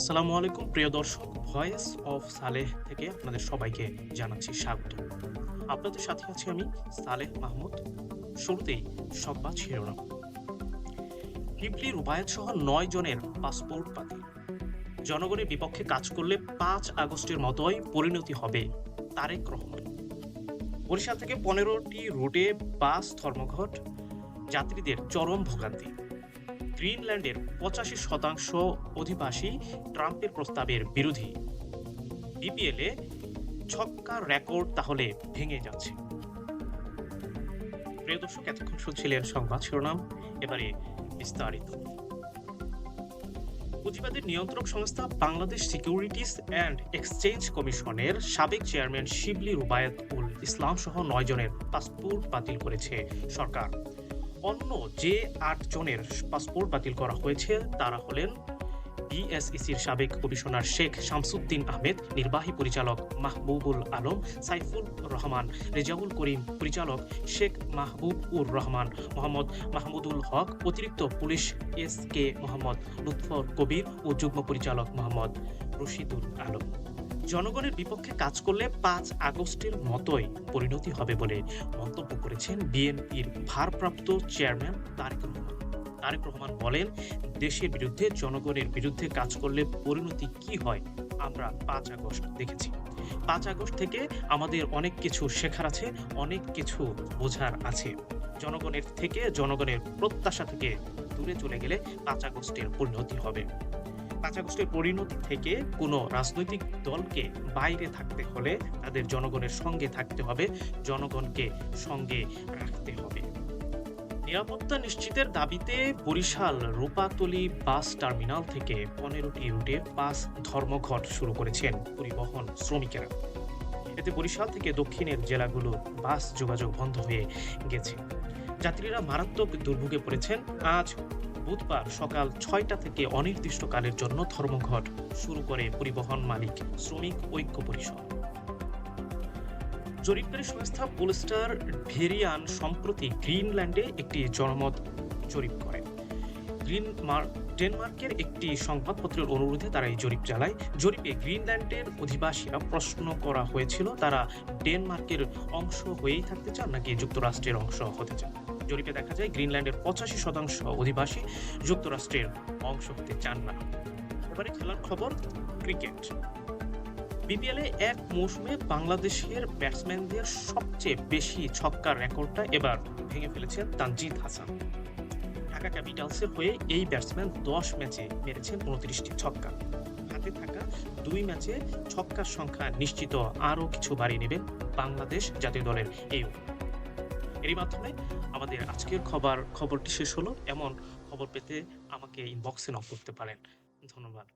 আসসালামু আলাইকুম প্রিয় দর্শক, ভয়েস অফ সালেহ থেকে আপনাদের সবাইকে জানাচ্ছি স্বাগত। আপনাদের সাথে আছি আমি সালেহ মাহমুদ। শুরুতেই সংবাদ শিরোনাম। শিবলি রুবায়েত সহ ৯ জনের পাসপোর্ট বাতিল। জনগণের বিপক্ষে কাজ করলে ৫ আগস্টের মতোই পরিণতি হবে তারেক রহমান। বরিশাল থেকে ১৫টি রুটে বাস ধর্মঘট, যাত্রীদের চরম ভোগান্তি। গ্রিনল্যান্ডের ৮৫% অধিবাসী ট্রাম্পের প্রস্তাবের বিরোধী। বিপিএলে ছক্কার রেকর্ড তাহলে ভেঙে যাচ্ছে। প্রিয় দর্শক, এতক্ষণ শুনছিলেন সংবাদ শিরোনাম, এবারে বিস্তারিত। পুঁজিবাদের নিয়ন্ত্রক সংস্থা বাংলাদেশ সিকিউরিটিজ অ্যান্ড এক্সচেঞ্জ কমিশনের সাবেক চেয়ারম্যান শিবলি রুবায়েত উল ইসলাম সহ ৯ জনের পাসপোর্ট বাতিল করেছে সরকার। অন্য যে ৮ জনের পাসপোর্ট বাতিল করা হয়েছে তারা হলেন বিএসইসির সাবেক কমিশনার শেখ শামসুদ্দিন আহমেদ, নির্বাহী পরিচালক মাহবুবুল আলম, সাইফুল রহমান, রেজাউল করিম, পরিচালক শেখ মাহবুব উর রহমান, মোহাম্মদ মাহমুদুল হক, অতিরিক্ত পুলিশ এস কে মোহাম্মদ লুৎফর কবির ও যুগ্ম পরিচালক মোহাম্মদ রশিদুল আলম। জনগণের বিপক্ষে কাজ করলে ৫ আগস্টের মতোই পরিণতি হবে বলে মন্তব্য করেছেন বিএনপির ভারপ্রাপ্ত চেয়ারম্যান তারেক রহমান। তারেক রহমান বলেন, দেশের বিরুদ্ধে, জনগণের বিরুদ্ধে কাজ করলে পরিণতি কি হয় আমরা ৫ আগস্ট দেখেছি। ৫ আগস্ট থেকে আমাদের অনেক কিছু শেখার আছে, অনেক কিছু বোঝার আছে। জনগণের থেকে, জনগণের প্রত্যাশা থেকে দূরে চলে গেলে ৫ আগস্টের পরিণতি হবে। ৫ আগস্টের পরিণতি থেকে কোনো রাজনৈতিক দলকে বাইরে থাকতে হলে তাদের জনগণের সঙ্গে থাকতে হবে, জনগণকে সঙ্গে রাখতে হবে। নিরাপত্তা নিশ্চিতের দাবিতে বরিশাল রূপাতলী বাস টার্মিনাল থেকে ১৫টি রুটে বাস ধর্মঘট শুরু করেছেন পরিবহন শ্রমিকেরা। এতে বরিশাল থেকে দক্ষিণের জেলাগুলোর বাস যোগাযোগ বন্ধ হয়ে গেছে। যাত্রীরা মারাত্মক দুর্ভোগে পড়েছেন। আজ বুধবার সকাল ৬টা থেকে অনির্দিষ্টকালের জন্য ধর্মঘট শুরু করে পরিবহন মালিক শ্রমিক ঐক্য পরিষদ। জরিপকারী সংস্থা পোলস্টার ভেরিয়ান সম্প্রতি গ্রিনল্যান্ডে একটি জনমত জরিপ করে। ডেনমার্কের একটি সংবাদপত্রের অনুরোধে তারা এই জরিপ চালায়। জরিপে গ্রিনল্যান্ডের অধিবাসীরা প্রশ্ন করা হয়েছিল তারা ডেনমার্কের অংশ হয়েই থাকতে চান নাকি যুক্তরাষ্ট্রের অংশ হতে চান। জরিপে দেখা যায় গ্রিনল্যান্ডের ৮৫% অধিবাসী যুক্তরাষ্ট্রের অংশ হতে চান না। এবারে খেলার খবর, ক্রিকেট। বিপিএলে এক মৌসুমে বাংলাদেশের ব্যাটসম্যানদের সবচেয়ে বেশি ছক্কার রেকর্ডটা এবার ভেঙে ফেলেছেন তানজিদ হাসান। ঢাকা ক্যাপিটালসের হয়ে এই ব্যাটসম্যান ১০ ম্যাচে মেরেছেন ২৯টি ছক্কা। হাতে থাকা ২ ম্যাচে ছক্কার সংখ্যা নিশ্চিত আরও কিছু বাড়িয়ে নেবেন বাংলাদেশ জাতীয় দলের এই। এরই মাধ্যমে আমাদের আজকের খবরটি শেষ হলো। এমন খবর পেতে আমাকে ইনবক্সে নক করতে পারেন। ধন্যবাদ।